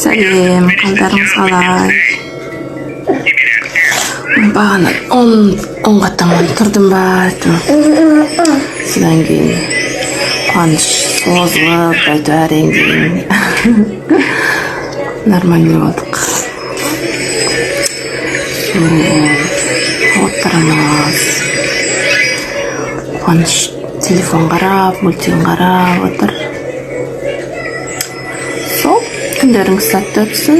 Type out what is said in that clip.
сәлем, қалдарыңыз қалай? Бағана 10-ға таман тұрдым ба, содан кейін қуаныш созылып, әрең дейін нормальный болдық. Отырамыз. Қуаныш телефон қарап, мультфильм қарап отыр. Сол, күндеріңіз сәтті өтсін.